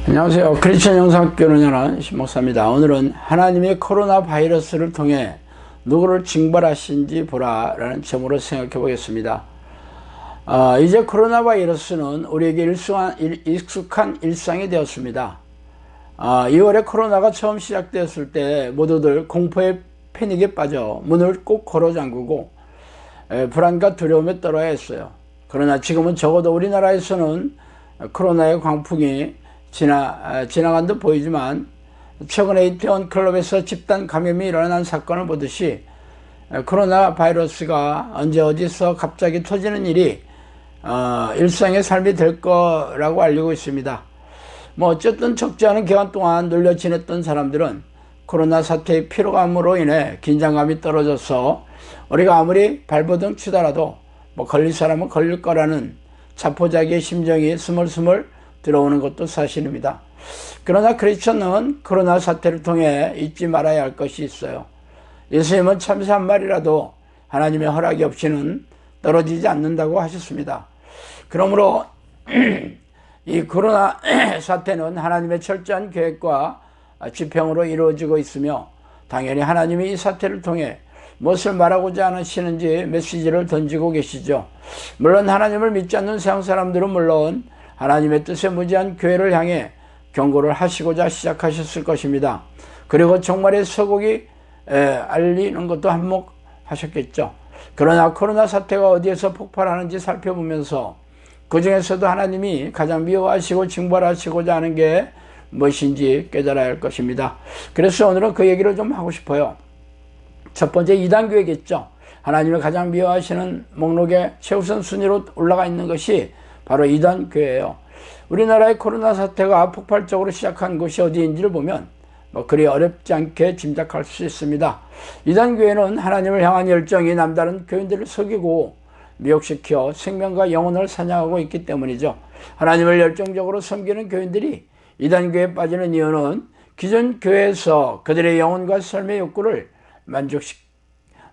안녕하세요. 크리스천 영상학교를 운영하는 신목사입니다. 오늘은 하나님의 코로나 바이러스를 통해 누구를 징벌하신지 보라 라는 제목으로 생각해 보겠습니다. 이제 코로나 바이러스는 우리에게 익숙한 일상이 되었습니다. 2월에 코로나가 처음 시작되었을 때 모두들 공포의 패닉에 빠져 문을 꼭 걸어 잠그고 불안과 두려움에 떨어야 했어요. 그러나 지금은 적어도 우리나라에서는 코로나의 광풍이 지나간 듯 보이지만 최근에 이태원 클럽에서 집단 감염이 일어난 사건을 보듯이 코로나 바이러스가 언제 어디서 갑자기 터지는 일이 일상의 삶이 될 거라고 알리고 있습니다. 어쨌든 적지 않은 기간 동안 눌려 지냈던 사람들은 코로나 사태의 피로감으로 인해 긴장감이 떨어져서 우리가 아무리 발버둥 치더라도 걸릴 사람은 걸릴 거라는 자포자기의 심정이 스물스물 들어오는 것도 사실입니다. 그러나 크리스천은 코로나 사태를 통해 잊지 말아야 할 것이 있어요. 예수님은 참새 한 마리라도 하나님의 허락이 없이는 떨어지지 않는다고 하셨습니다. 그러므로 이 코로나 사태는 하나님의 철저한 계획과 지평으로 이루어지고 있으며 당연히 하나님이 이 사태를 통해 무엇을 말하고자 하시는지 메시지를 던지고 계시죠. 물론 하나님을 믿지 않는 세상 사람들은 물론 하나님의 뜻에 무지한 교회를 향해 경고를 하시고자 시작하셨을 것입니다. 그리고 종말의 서곡이 알리는 것도 한몫하셨겠죠. 그러나 코로나 사태가 어디에서 폭발하는지 살펴보면서 그 중에서도 하나님이 가장 미워하시고 징벌하시고자 하는 게 무엇인지 깨달아야 할 것입니다. 그래서 오늘은 그 얘기를 좀 하고 싶어요. 첫 번째, 이단교회겠죠. 하나님을 가장 미워하시는 목록에 최우선 순위로 올라가 있는 것이 바로 이단교회예요. 우리나라의 코로나 사태가 폭발적으로 시작한 곳이 어디인지를 보면 그리 어렵지 않게 짐작할 수 있습니다. 이단교회는 하나님을 향한 열정이 남다른 교인들을 속이고 미혹시켜 생명과 영혼을 사냥하고 있기 때문이죠. 하나님을 열정적으로 섬기는 교인들이 이단교회에 빠지는 이유는 기존 교회에서 그들의 영혼과 삶의 욕구를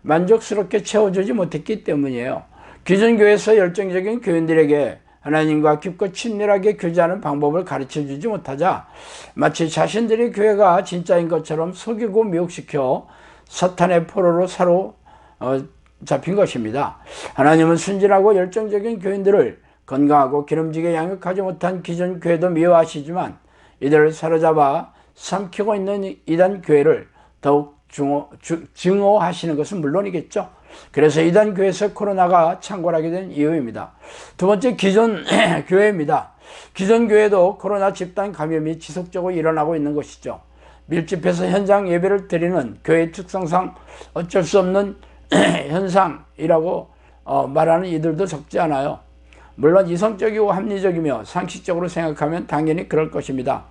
만족스럽게 채워주지 못했기 때문이에요. 기존 교회에서 열정적인 교인들에게 하나님과 깊고 친밀하게 교제하는 방법을 가르쳐주지 못하자 마치 자신들의 교회가 진짜인 것처럼 속이고 미혹시켜 사탄의 포로로 사로잡힌 것입니다. 하나님은 순진하고 열정적인 교인들을 건강하고 기름지게 양육하지 못한 기존 교회도 미워하시지만 이들을 사로잡아 삼키고 있는 이단 교회를 더욱 증오하시는 것은 물론이겠죠. 그래서 이단 교회에서 코로나가 창궐하게 된 이유입니다. 두 번째, 기존 교회입니다. 기존 교회도 코로나 집단 감염이 지속적으로 일어나고 있는 것이죠. 밀집해서 현장 예배를 드리는 교회의 특성상 어쩔 수 없는 현상이라고 말하는 이들도 적지 않아요. 물론 이성적이고 합리적이며 상식적으로 생각하면 당연히 그럴 것입니다.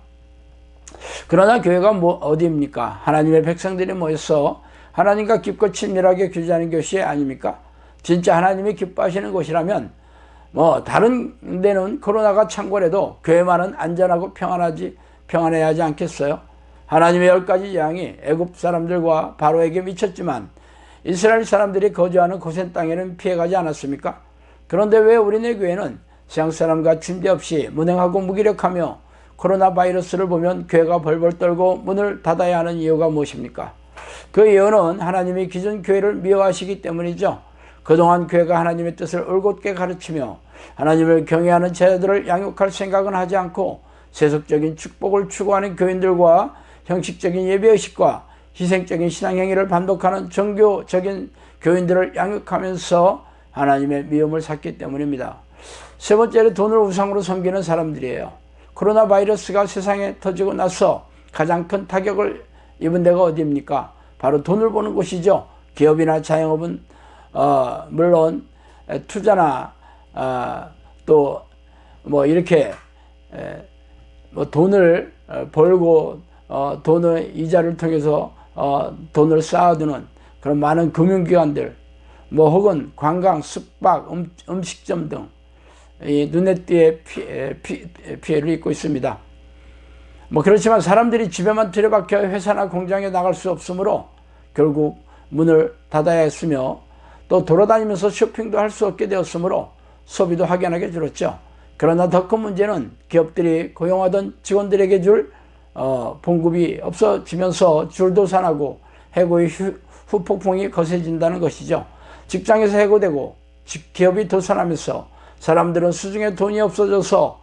그러나 교회가 어디입니까? 하나님의 백성들이 모여서 하나님과 깊고 친밀하게 교제하는 곳이 아닙니까? 진짜 하나님이 기뻐하시는 곳이라면 다른 데는 코로나가 창궐해도 교회만은 안전하고 평안해야 하지 않겠어요? 하나님의 10가지 재앙이 애굽 사람들과 바로에게 미쳤지만 이스라엘 사람들이 거주하는 고센 땅에는 피해가지 않았습니까? 그런데 왜 우리네 교회는 세상 사람과 침대 없이 무능하고 무기력하며 코로나 바이러스를 보면 교회가 벌벌 떨고 문을 닫아야 하는 이유가 무엇입니까? 그 이유는 하나님이 기존 교회를 미워하시기 때문이죠. 그동안 교회가 하나님의 뜻을 올곧게 가르치며 하나님을 경외하는 제자들을 양육할 생각은 하지 않고 세속적인 축복을 추구하는 교인들과 형식적인 예배의식과 희생적인 신앙행위를 반복하는 종교적인 교인들을 양육하면서 하나님의 미움을 샀기 때문입니다. 세 번째로, 돈을 우상으로 섬기는 사람들이에요. 코로나 바이러스가 세상에 터지고 나서 가장 큰 타격을 입은 데가 어디입니까? 바로 돈을 버는 곳이죠. 기업이나 자영업은 물론 투자나 또 이렇게 돈을 벌고 돈의 이자를 통해서 돈을 쌓아두는 그런 많은 금융기관들, 혹은 관광, 숙박, 음식점 등 눈에 띄게 피해를 입고 있습니다. 그렇지만 사람들이 집에만 들여박혀 회사나 공장에 나갈 수 없으므로 결국 문을 닫아야 했으며 또 돌아다니면서 쇼핑도 할 수 없게 되었으므로 소비도 확연하게 줄었죠. 그러나 더 큰 문제는 기업들이 고용하던 직원들에게 줄 봉급이 없어지면서 줄도산하고 해고의 후폭풍이 거세진다는 것이죠. 직장에서 해고되고 기업이 도산하면서 사람들은 수중에 돈이 없어져서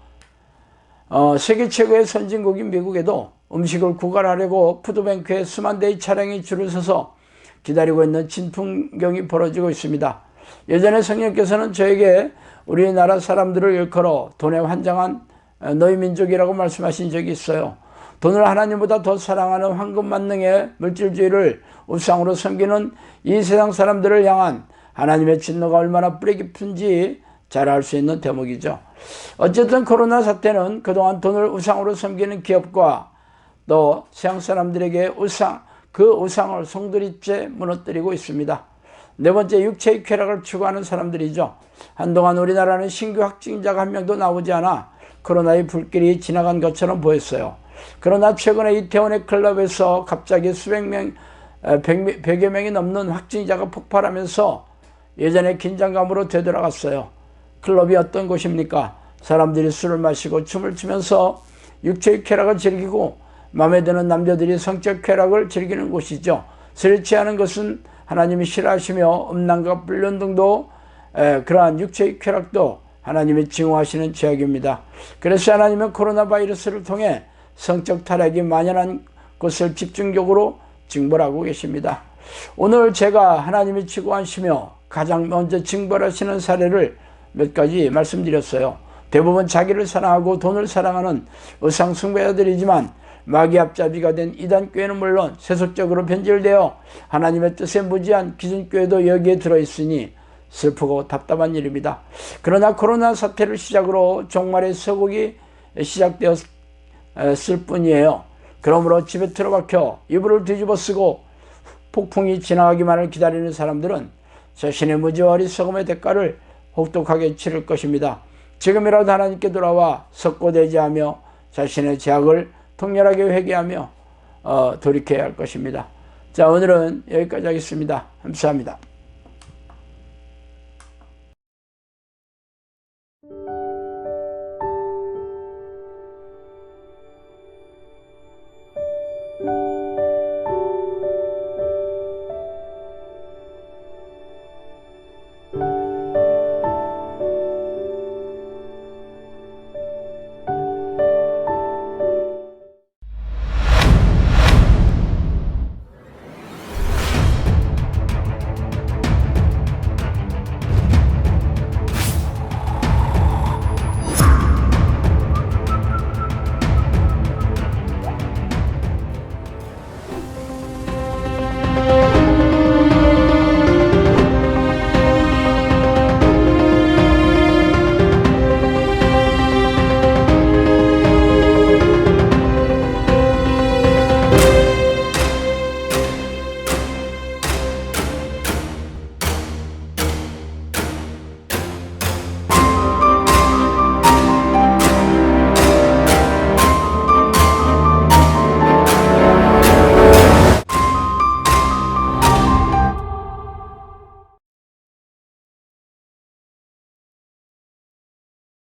세계 최고의 선진국인 미국에도 음식을 구걸하려고 푸드뱅크에 수만 대의 차량이 줄을 서서 기다리고 있는 진풍경이 벌어지고 있습니다. 예전에 성령께서는 저에게 우리나라 사람들을 일컬어 돈에 환장한 너희 민족이라고 말씀하신 적이 있어요. 돈을 하나님보다 더 사랑하는 황금만능의 물질주의를 우상으로 섬기는 이 세상 사람들을 향한 하나님의 진노가 얼마나 뿌리 깊은지 잘 알 수 있는 대목이죠. 어쨌든 코로나 사태는 그동안 돈을 우상으로 섬기는 기업과 또 세상 사람들에게 그 우상을 송두리째 무너뜨리고 있습니다. 네 번째, 육체의 쾌락을 추구하는 사람들이죠. 한동안 우리나라는 신규 확진자가 한 명도 나오지 않아 코로나의 불길이 지나간 것처럼 보였어요. 그러나 최근에 이태원의 클럽에서 갑자기 수백 명, 100여 명이 넘는 확진자가 폭발하면서 예전의 긴장감으로 되돌아갔어요. 클럽이 어떤 곳입니까? 사람들이 술을 마시고 춤을 추면서 육체의 쾌락을 즐기고 마음에 드는 남자들이 성적 쾌락을 즐기는 곳이죠. 술에 취하는 것은 하나님이 싫어하시며 음란과 불륜 등도 그러한 육체의 쾌락도 하나님이 증오하시는 죄악입니다. 그래서 하나님은 코로나 바이러스를 통해 성적 타락이 만연한 곳을 집중적으로 징벌하고 계십니다. 오늘 제가 하나님이 치고하시며 가장 먼저 징벌하시는 사례를 몇 가지 말씀드렸어요. 대부분 자기를 사랑하고 돈을 사랑하는 우상 숭배자들이지만 마귀 앞잡이가 된 이단교회는 물론 세속적으로 변질되어 하나님의 뜻에 무지한 기존교회도 여기에 들어있으니 슬프고 답답한 일입니다. 그러나 코로나 사태를 시작으로 종말의 서곡이 시작되었을 뿐이에요. 그러므로 집에 틀어박혀 이불을 뒤집어 쓰고 폭풍이 지나가기만을 기다리는 사람들은 자신의 무지와 어리석음의 대가를 혹독하게 치를 것입니다. 지금이라도 하나님께 돌아와 석고대죄하며 자신의 죄악을 통렬하게 회개하며 돌이켜야 할 것입니다. 자, 오늘은 여기까지 하겠습니다. 감사합니다.